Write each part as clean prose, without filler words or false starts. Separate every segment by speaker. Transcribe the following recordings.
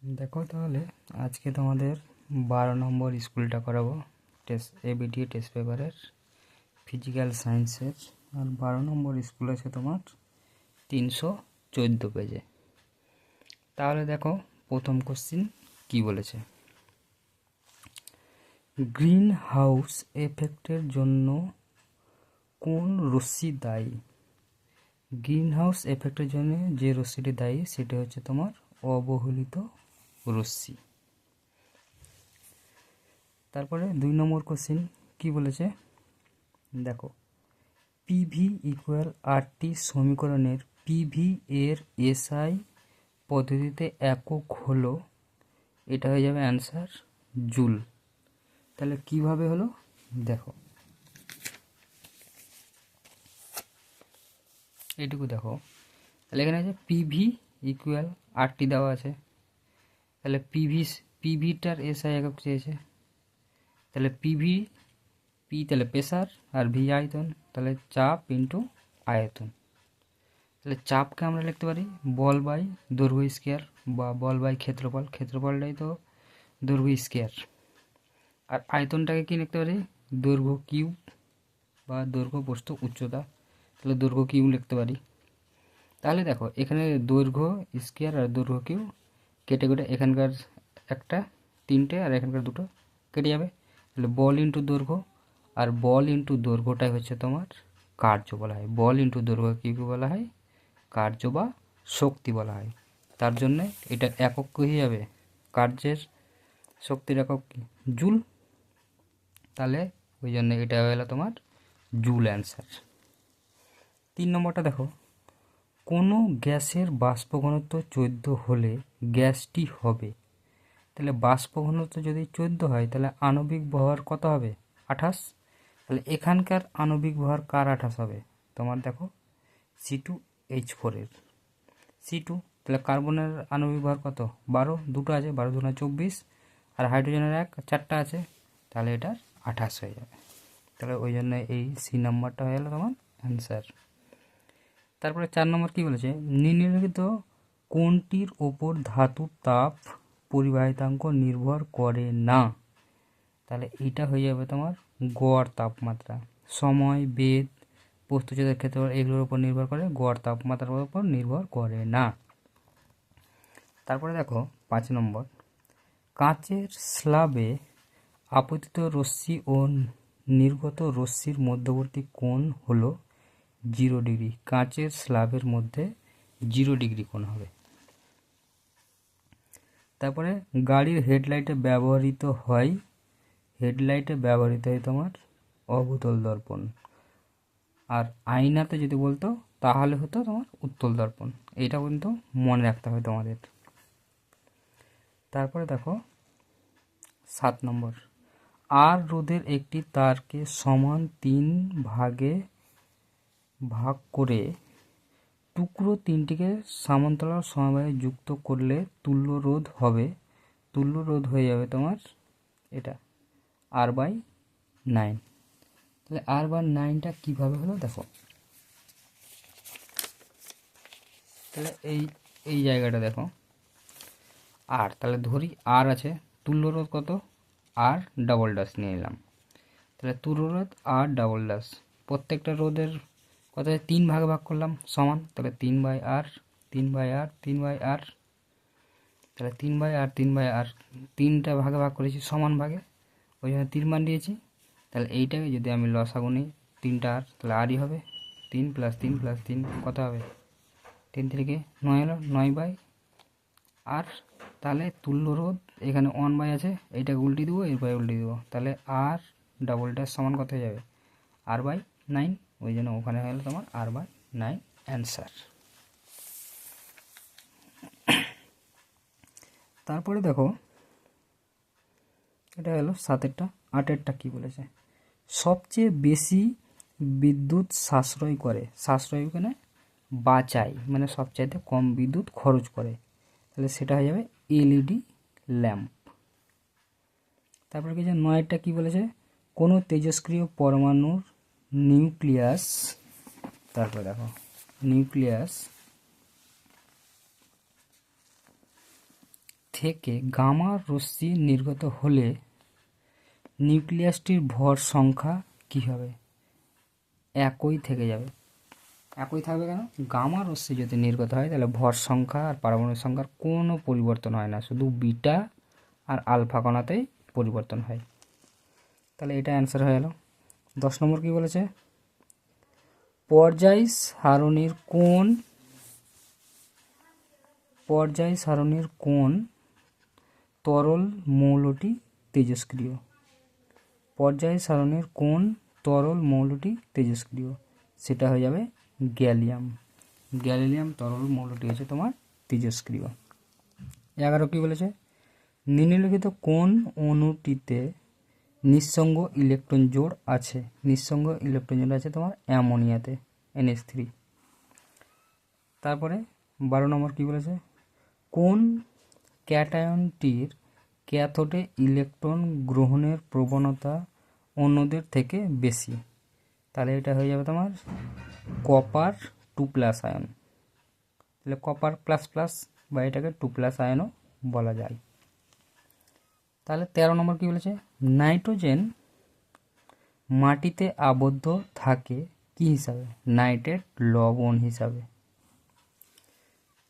Speaker 1: দেখো তাহলে আজকে তোমাদের 12 নম্বর স্কুলটা করাবো টেস্ট এবিটি টেস্ট পেপারের ফিজিক্যাল সায়েন্সের। আর 12 নম্বর স্কুল আছে তোমার 314 পেজে। তাহলে দেখো প্রথম কোশ্চিন কি বলেছে, গ্রিন হাউস এফেক্টের জন্য কোন রশ্মি দায়ী? গ্রিন হাউস এফেক্টের জন্য যে রশ্মিটি দায়ী সেটা হচ্ছে তোমার অবহেলিত রশ্মি। তারপরে 2 নম্বর কোশ্চিন কি বলেছে, দেখো পিভি ইকুয়াল আরটি সমীকরণের পিভি এর এসআই পদ্ধতিতে একক হলো, এটা হয়ে যাবে অ্যান্সার জুল। তাহলে কিভাবে হলো দেখো, এইটুকু দেখো। তাহলে এখানে আছে পিভি ইকুয়াল আরটি দেওয়া আছে, তাহলে পিভিটার এসআই একক চেয়েছে, তাহলে পিভি পি তাহলে প্রেসার আর ভি আয়তন, তাহলে চাপ ইন্টু আয়তন। তাহলে চাপকে আমরা লিখতে পারি বল বাই দৈর্ঘ্য স্কোয়ার বা বল বাই ক্ষেত্রফল, ক্ষেত্রফলটাই তো দৈর্ঘ্য স্কোয়ার। আর আয়তনটাকে কি লিখতে পারি দৈর্ঘ্য কিউব বা দৈর্ঘ্য প্রস্থ উচ্চতা, তাহলে দৈর্ঘ্য কিউব লিখতে পারি। তাহলে দেখো এখানে দৈর্ঘ্য স্কোয়ার আর দৈর্ঘ্য কিউব কেটে কেটে এখানকার একটা 3টে আর এখানকার 2টো কেটে যাবে। তাহলে বল ইন্টু দৈর্ঘ্য, আর বল ইন্টু দৈর্ঘ্যটাই হচ্ছে তোমার কার্য বলা হয়। বল ইন্টু দৈর্ঘ্য কী বলা হয়, কার্য বা শক্তি বলা হয়। তার জন্যে এটা একক হয়ে যাবে, কার্যের শক্তির একক কি জুল। তাহলে ওই জন্য এটা হলো তোমার জুল অ্যান্সার। 3 নম্বরটা দেখো, কোনো গ্যাসের বাষ্প ঘনত্ব 14 হলে গ্যাসটি হবে, তাহলে বাষ্প ঘনত্ব যদি 14 হয় তাহলে আণবিক ভর কত হবে 28। তাহলে এখানকার আণবিক ভর কার 28 হবে, তোমার দেখো C2H4 এর C2। তাহলে কার্বনের আণবিক ভর কত 12, 2টো আছে, 12 2 24, আর হাইড্রোজেনের 4টা আছে, তাহলে এটার 28 হয়ে যাবে। তাহলে ওই জন্য এই সি নাম্বারটা হয়ে গেল তোমার অ্যান্সার। তারপরে 4 নম্বর কি বলেছে, নিম্নলিখিত কোনটির ওপর ধাতুর তাপ পরিবাহিতাঙ্ক নির্ভর করে না? তাহলে এইটা হয়ে যাবে তোমার গড় তাপমাত্রা। সময়, বেদ, বস্তুচাপের ক্ষেত্রে এগুলোর উপর নির্ভর করে, গড় তাপমাত্রার উপর নির্ভর করে না। তারপরে দেখো 5 নম্বর, কাঁচের স্ল্যাবে আপতিত রশ্মি ও নির্গত রশ্মির মধ্যবর্তী কোণ হলো 0 ডিগ্রি। কাঁচের স্ল্যাবের মধ্যে 0 ডিগ্রি কোণ হবে। তারপরে গাড়ির হেডলাইটে ব্যবহৃত হয় তোমার অবতল দর্পণ, আর আয়নাতে যদি বলতো তাহলে হতো তোমার উত্তল দর্পণ। এটা কিন্তু মনে রাখতে হবে তোমাদের। তারপরে দেখো 7 নম্বর, আর রোধের একটি তারকে সমান 3 ভাগে ভাগ করে টুকরো 3টিকে সমান্তরাল সমবায়ে যুক্ত করলে তুল্য রোধ হবে। তুল্য রোধ হয়ে যাবে তোমার এটা R/9। তাহলে R/9টা কীভাবে হলো দেখো, তাহলে এই জায়গাটা দেখো আর, তাহলে ধরি আর আছে, তুল্য রোধ কত R⋯ নিয়ে নিলাম। তাহলে তুল্য রোধ R⋯, প্রত্যেকটা রোধের কত 3 ভাগে ভাগ করলাম সমান, তাহলে 3/R 3/R 3/R, তাহলে 3/R 3/R 3টা ভাগে ভাগ করেছি সমান ভাগে, ওই জন্য 3 মান দিয়েছি। তাহলে এইটাকে যদি আমি লসাগু নিই 3টা R, তাহলে Rই হবে 3 + 3 + 3 কত হবে 3 থেকে 9 হলো 9/R। তাহলে তুল্য রোধ এখানে 1/, আছে, এইটাকে উল্টে দেবো, এরপরে উল্টে দেবো, তাহলে R⋯ সমান কত হয়ে যাবে R/9। ওই জন্য ওখানে হয়ে গেলো তোমার R/9 অ্যান্সার। তারপরে দেখো এটা হলো 7-এরটা। 8-এরটা কী বলেছে, সবচেয়ে বেশি বিদ্যুৎ সাশ্রয় করে, সাশ্রয় মানে বাঁচায়, মানে সবচাইতে কম বিদ্যুৎ খরচ করে, তাহলে সেটা হয়ে যাবে LED ল্যাম্প। তারপরে কি যে 9-টা কী বলেছে, কোনো তেজস্ক্রিয় পরমাণুর নিউক্লিয়াস, তারপরে দেখো নিউক্লিয়াস থেকে গামা রশ্মি নির্গত হলে নিউক্লিয়াসটির ভর সংখ্যা কী হবে? একই থেকে যাবে। একই থাকবে কেন? গামা রশ্মি যদি নির্গত হয় তাহলে ভর সংখ্যা আর পারমাণবিক সংখ্যার কোনো পরিবর্তন হয় না, শুধু বিটা আর আলফা কণাতেই পরিবর্তন হয়। তাহলে এটা অ্যান্সার হয়ে গেল। 10 নম্বর কি বলেছে? পর্যায় সারণীর কোন তরল মৌলটি তেজস্ক্রিয়? পর্যায় সারণীর কোন তরল মৌলটি তেজস্ক্রিয়? সেটা হয়ে যাবে গ্যালিয়াম। গ্যালিয়াম তরল মৌলটি হচ্ছে তোমার তেজস্ক্রিয়। 11 কি বলেছে? নিম্নলিখিত কোন অণুটিতে নিঃসঙ্গ ইলেকট্রন জোড় আছে? নিঃসঙ্গ ইলেকট্রন জোড় আছে তোমার অ্যামোনিয়াতে, NH3। তারপরে 12 নম্বর কি বলেছে? কোন ক্যাটায়নটির ক্যাথোডে ইলেকট্রন গ্রহণের প্রবণতা অন্যদের থেকে বেশি? তাহলে এটা হয়ে যাবে তোমার কপার 2+ আয়ন। তাহলে কপার প্লাস বা এটাকে 2+ আয়নও বলা যায়। তাহলে 13 নম্বর কি বলেছে? নাইট্রোজেন মাটিতে আবদ্ধ থাকে কি হিসাবে? নাইট্রেট লবণ হিসাবে।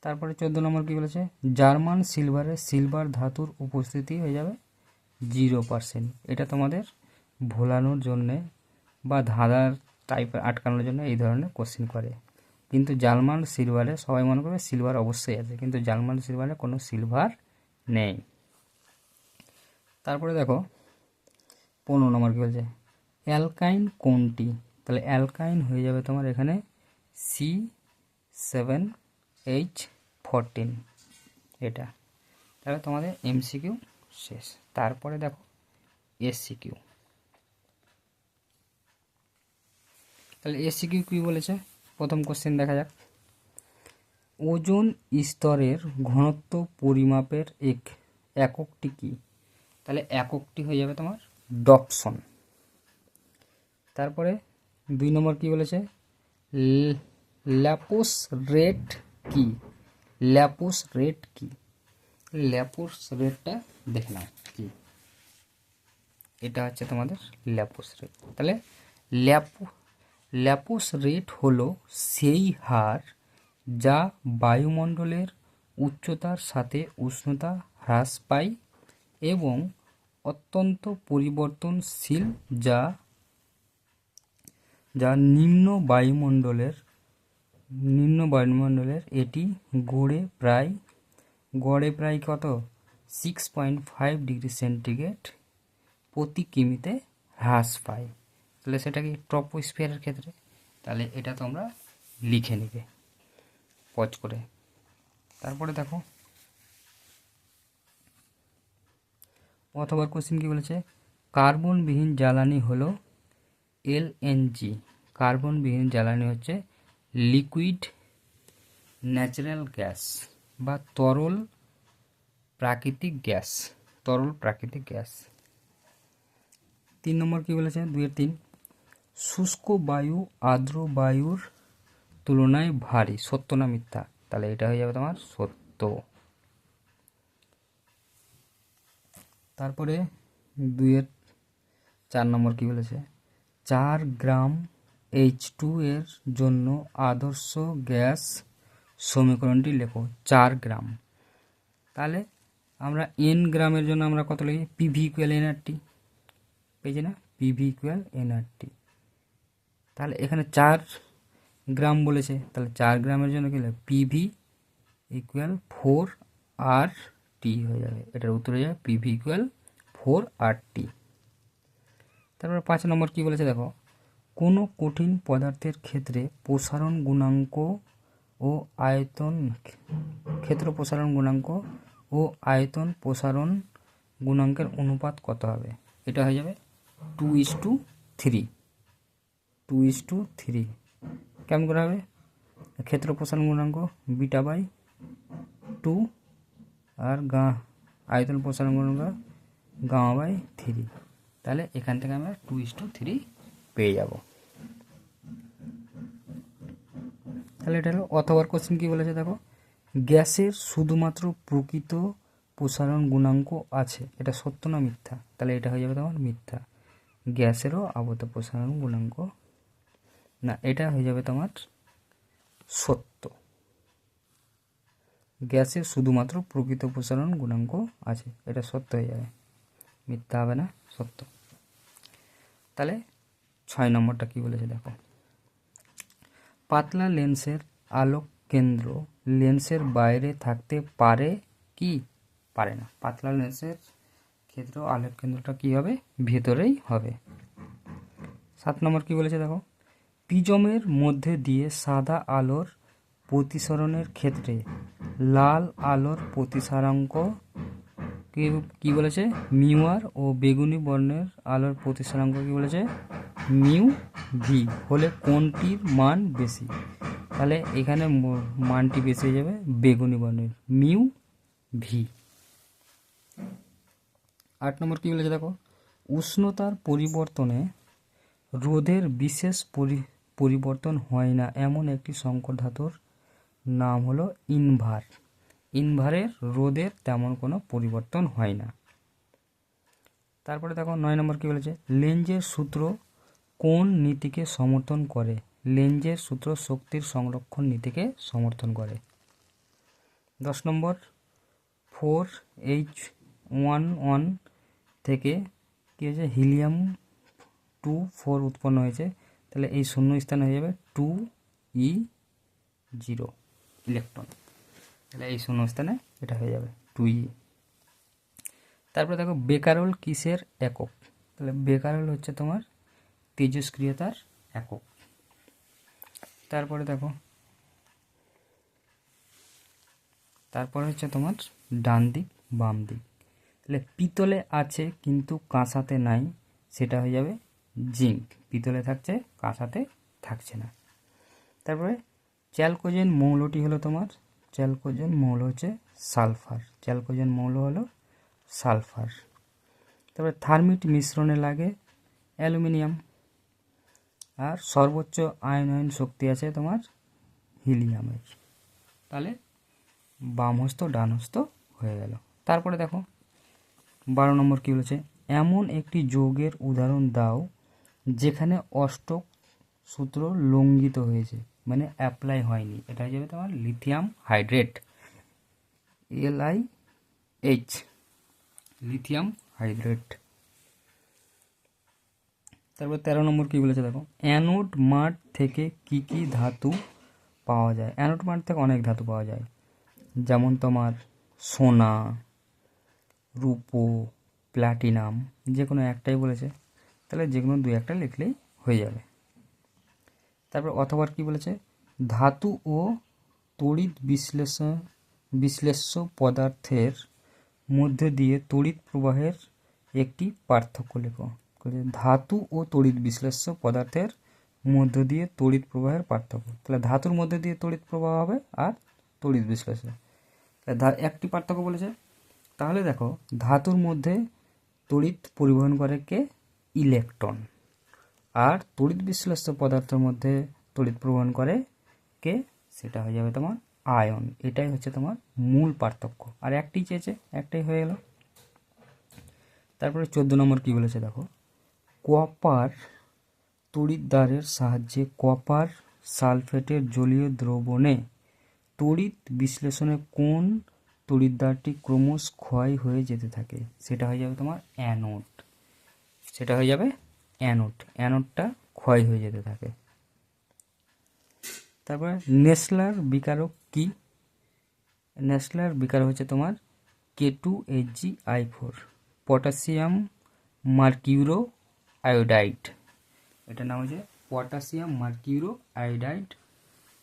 Speaker 1: তারপরে 14 নম্বর কি বলেছে? জার্মান সিলভারে সিলভার ধাতুর উপস্থিতি হয়ে যাবে 0%। এটা তোমাদের ভোলানোর জন্যে বা ধাঁধার টাইপের আটকানোর জন্য এই ধরনের কোশ্চেন করে। কিন্তু জার্মান সিলভারে সবাই মনে করবে সিলভার অবশ্যই আছে, কিন্তু জার্মান সিলভারে কোনো সিলভার নেই। তারপরে দেখো 15 নম্বর কি বলছে? অ্যালকাইন কোনটি? তাহলে অ্যালকাইন হয়ে যাবে তোমার এখানে C7H14 এটা। তাহলে তোমাদের MCQ শেষ। তারপরে দেখো SCQ। তাহলে SCQ কি বলেছে? প্রথম কোশ্চেন দেখা যাক। ওজোন স্তরের ঘনত্ব পরিমাপের এককটি কি? তাহলে এককটি হয়ে যাবে তোমার ডপসন। তারপরে 2 নম্বর কি বলেছে? ল্যাপোস রেট কি? ল্যাপোস রেট কি? ল্যাপোস রেটটা দেখে নাও কি। এটা হচ্ছে তোমাদের ল্যাপোস রেট। তাহলে ল্যাপোস রেট হলো সেই হার যা বায়ুমণ্ডলের উচ্চতার সাথে উষ্ণতা হ্রাস পায় এবং অত্যন্ত পরিবর্তনশীল যা নিম্ন বায়ুমণ্ডলের এটি গড়ে প্রায় কত 6.5 ডিগ্রি সেন্টিগ্রেড প্রতি কিমিতে হ্রাস পায়। তাহলে সেটা কি ট্রপোস্ফিয়ারের ক্ষেত্রে? তাহলে এটা তোমরা লিখে নেবে পজ করে। তারপরে দেখো অথবা কোশ্চেন কি বলেছে? কার্বনবিহীন জ্বালানি হলো LNG। কার্বনবিহীন জ্বালানি হচ্ছে লিকুইড ন্যাচারাল গ্যাস বা তরল প্রাকৃতিক গ্যাস। 3 নম্বর কি বলেছে? 2-3 শুষ্ক বায়ু আর্দ্র বায়ুর তুলনায় ভারী, সত্য না মিথ্যা? তাহলে এটা হয়ে যাবে তোমার সত্য। তারপরে 2-4 নম্বর কি বলেছে? 4 গ্রাম H2 এর জন্য আদর্শ গ্যাস সমীকরণটি লেখো। 4 গ্রাম। তাহলে আমরা n গ্রামের জন্য আমরা কত লিখি? PV = nRT, পেয়েছি না? PV = nRT। তাহলে এখানে 4 গ্রাম বলেছে, তাহলে 4 গ্রামের জন্য কি লিখবে? PV = 4RT হয়ে যাবে। এটার উত্তর হয়ে যাবে PV = 4RT। তারপরে 5 নম্বর কি বলেছে দেখো? কোনো কঠিন পদার্থের ক্ষেত্রে প্রসারণ গুণাঙ্ক ও আয়তন প্রসারণ গুণাঙ্কের অনুপাত কত হবে? এটা হয়ে যাবে 2:3। 2:3 কেমন করে হবে? ক্ষেত্র প্রসারণ গুণাঙ্ক β/2 আর আয়তন প্রসারণ গুণাঙ্ক γ/3। তাহলে এখান থেকে আমরা 2:3 পেয়ে যাব। তাহলে এটা হলো। অথবা কোশ্চেন কি বলেছে দেখো? গ্যাসের শুধুমাত্র প্রকৃত প্রসারণ গুণাঙ্ক আছে, এটা সত্য না মিথ্যা? তাহলে এটা হয়ে যাবে তোমার মিথ্যা। গ্যাসেরও আবর্ত প্রসারণ গুণাঙ্ক না, এটা হয়ে যাবে তোমার সত্য। গ্যাসের শুধুমাত্র প্রকৃত প্রসারণ গুণাঙ্ক আছে, এটা সত্য হয়ে যাবে, মিথ্যা হবে না, সত্য। তাহলে 6 নম্বরটা কি বলেছে দেখো, পাতলা লেন্সের আলোক কেন্দ্র লেন্সের বাইরে থাকতে পারে কি পারে না? পাতলা লেন্সের ক্ষেত্রে আলোক কেন্দ্রটা কি হবে? ভেতরেই হবে। 7 নম্বর কি বলেছে দেখো, প্রিজমের মধ্যে দিয়ে সাদা আলোর প্রতিসরণের ক্ষেত্রে লাল আলোর প্রতিসারাঙ্ক কি বলেছে? মিউ আর, ও বেগুনি বর্ণের আলোর প্রতিসারাঙ্ক কি বলেছে? মিউ ভি হলে কোনটির মান বেশি? তাহলে এখানে মানটি বেশি হয়ে যাবে বেগুনি বর্ণের, মিউ ভি। 8 নম্বর কি বলেছে দেখো, উষ্ণতার পরিবর্তনে রোধের বিশেষ পরিবর্তন হয় না এমন একটি সংকর ধাতুর নাম হলো ইনভার। ইনভারের রোধের তেমন কোনো পরিবর্তন হয় না। তারপরে দেখো 9 নম্বর কি বলেছে, লেঞ্জের সূত্র কোন নীতিকে সমর্থন করে? লেঞ্জের সূত্র শক্তির সংরক্ষণ নীতিকে সমর্থন করে। 10 নম্বর, 4H11 থেকে কি হয়েছে? হিলিয়াম 2 4 উৎপন্ন হয়েছে, তাহলে এই শূন্য স্থান হয়ে যাবে 2E0 ইলেকট্রন, তাহলে এই শূন্য স্থানে এটা হয়ে যাবে 2E। তারপরে দেখো বেকারল কিসের একক? তাহলে বেকারল হচ্ছে তোমার তেজস্ক্রিয়তার একক। তারপরে দেখো, তারপরে হচ্ছে তোমার ডান দিক বাম দিক। তাহলে পিতলে আছে কিন্তু কাঁসাতে নাই, সেটা হয়ে যাবে জিঙ্ক। পিতলে থাকছে, কাঁসাতে থাকছে না। তারপরে চ্যালকোজেন মৌলটি হলো তোমার, চ্যালকোজেন মৌল হচ্ছে সালফার, চ্যালকোজেন মৌল হলো সালফার। তারপরে থার্মিট মিশ্রণে লাগে অ্যালুমিনিয়াম। আর সর্বোচ্চ আয়নন শক্তি আছে তোমার হিলিয়ামের। তাহলে বাম হস্ত ডান হস্ত হয়ে গেল। তারপরে দেখো 12 নম্বর কি বলেছে, এমন একটি যৌগের উদাহরণ দাও যেখানে অষ্টক সূত্র লঙ্ঘিত হয়েছে, মানে অ্যাপ্লাই হয়নি। এটা হয়ে যাবে তোমার lithium hydrate, LiH, lithium hydrate. তারপর 13 নম্বর কি বলেছে দেখো, অ্যানোড মাঠ থেকে কি কি ধাতু পাওয়া যায়? অ্যানোড মাঠ থেকে অনেক ধাতু পাওয়া যায়, যেমন তোমার সোনা, রূপো, প্ল্যাটিনাম, যে কোনো একটাই বলেছে, তাহলে যে কোনো 2-1টা লিখলেই হয়ে যাবে। তারপর অথবা কি বলেছে, ধাতু ও তড়িৎ বিশ্লেষ্য পদার্থের মধ্যে দিয়ে তড়িৎ প্রবাহের একটি পার্থক্য লেখো। ধাতু ও তড়িৎ বিশ্লেষ্য পদার্থের মধ্য দিয়ে তড়িৎ প্রবাহের পার্থক্য। তাহলে ধাতুর মধ্যে দিয়ে তড়িৎ প্রবাহ হবে আর তড়িৎ বিশ্লেষ্য, একটি পার্থক্য বলেছে। তাহলে দেখো ধাতুর মধ্যে তড়িৎ পরিবহন করে কে? ইলেকট্রন। আর তড়িৎ বিশ্লেষ্য পদার্থের মধ্যে তড়িৎ পরিবহন করে কে? সেটা হয়ে যাবে তোমার আয়ন। এটাই হচ্ছে তোমার মূল পার্থক্য। আর একটি চেয়েছে, একটাই হয়ে গেল। তারপরে 14 নম্বর কি বলেছে দেখো, কপার তড়িৎদ্বারের সাহায্যে কপার সালফেটের জলীয় দ্রবণে তড়িৎ বিশ্লেষণে কোন তড়িৎদ্বারটি ক্রমশ ক্ষয় হয়ে যেতে থাকে? সেটা হয়ে যাবে তোমার অ্যানোড। সেটা হয়ে যাবে অ্যানোড, অ্যানোডটা ক্ষয় হয়ে যেতে থাকে। তারপরে নেসলার বিকারক কি? নেসলার বিকারক হচ্ছে তোমার K2HgI4, পটাশিয়াম মার্কিউরো আয়োডাইড। এটার নাম হচ্ছে পটাশিয়াম মার্কিউরো আয়োডাইড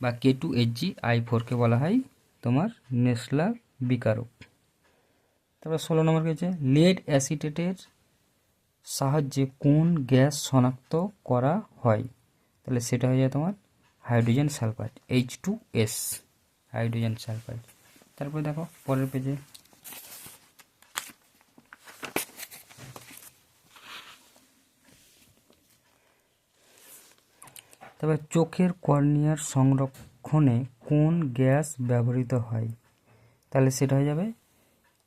Speaker 1: বা K2HgI4কে বলা হয় তোমার নেসলার বিকারক। তারপর 16 নম্বর কি হচ্ছে, লেড অ্যাসিটেটের সাহায্যে কোন গ্যাস শনাক্ত করা হয়? তাহলে সেটা হয়ে যায় তোমার hydrogen sulphide, H2S, hydrogen sulphide. তারপরে দেখো পরের পেজে, তবে চোখের কর্নিয়ার সংরক্ষণে কোন গ্যাস ব্যবহৃত হয়? তাহলে সেটা হয়ে যাবে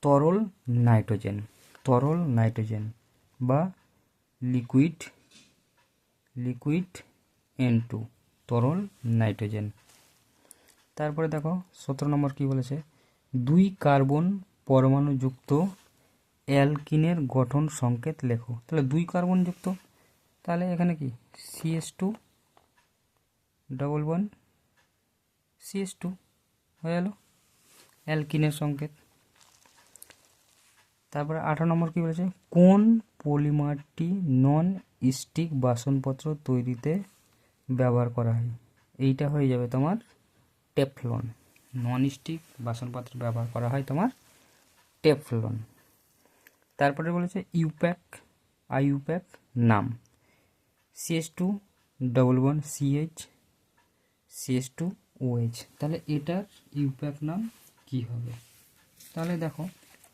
Speaker 1: তরল নাইট্রোজেন বা লিকুইড N2 তরল নাইট্রোজেন। তারপরে দেখো 17 নম্বর কি বলেছে, 2 কার্বন পরমাণুযুক্ত অ্যালকিনের গঠন সংকেত লেখো। তাহলে 2 কার্বন যুক্ত, তাহলে এখানে কি CH2 ডবল বন্ড CH2 হয়ে গেল অ্যালকিনের সংকেত। তারপরে 18 নম্বর কি বলেছে, কোন পলিমারটি নন স্টিক বাসনপত্র তৈরিতে ব্যবহার করা হয়? এইটা হয়ে যাবে তোমার টেফলন। নন স্টিক বাসনপত্র ব্যবহার করা হয় তোমার টেফলন। তারপরে বলেছে আইইউপ্যাক নাম CH2 ডবল বন্ড CH2OH। তাহলে এটার ইউপ্যাক নাম কি হবে? তাহলে দেখো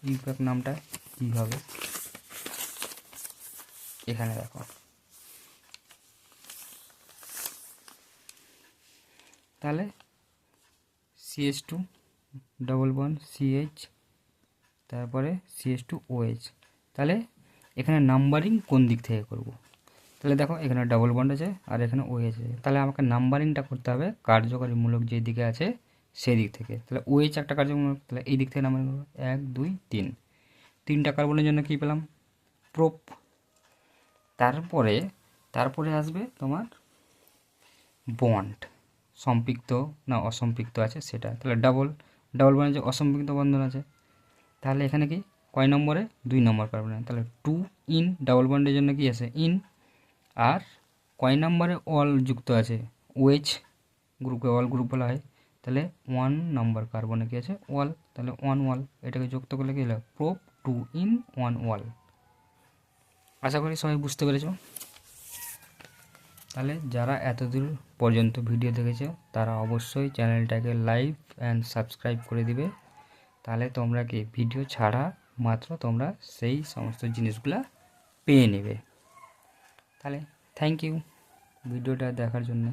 Speaker 1: ইউপ্যাক নামটা কি হবে, এখানে দেখো তাহলে CH2 ডবল বন্ড CH তারপরে CH2OH। তাহলে এখানে নাম্বারিং কোন দিক থেকে করব? তাহলে দেখো এখানে ডাবল বন্ড আছে আর এখানে OH আছে, তাহলে আমাকে নাম্বারিংটা করতে হবে কার্যকারীমূলক যে দিকে আছে সেই দিক থেকে। তাহলে OH একটা কার্যকারীমূলক, তাহলে এই দিক থেকে নাম্বারিং করবো 1 2 3, 3টা কার্বনের জন্য কী পেলাম? প্রোপ। তারপরে আসবে তোমার বন্ড, সম্পৃক্ত না অসম্পৃক্ত আছে সেটা। তাহলে ডাবল বন্ডের যে অসম্পৃক্ত বন্ধন আছে, তাহলে এখানে কি কয় নম্বরে? 2 নম্বর কার্বনে। তাহলে 2 ইন ডাবল বন্ডের জন্য কি আছে? ইন। আর কয় নম্বরে অল যুক্ত আছে? OH গ্রুপে অল গ্রুপ বলা হয়। তাহলে 1 নম্বর কার্বনে কি আছে? অল। তাহলে 1 অল, এটাকে যুক্ত করলে কি হলো? Prop 2 in 1 all. আশা করি সবাই বুঝতে পেরেছো। তাহলে যারা এতদূর পর্যন্ত ভিডিও দেখেছো তারা অবশ্যই চ্যানেলটাকে লাইক অ্যান্ড সাবস্ক্রাইব করে দিবে। তাহলে তোমরা কি ভিডিও ছাড়া মাত্র তোমরা সেই সমস্ত জিনিসগুলা পেয়ে নেবে। তাহলে থ্যাংক ইউ ভিডিওটা দেখার জন্য।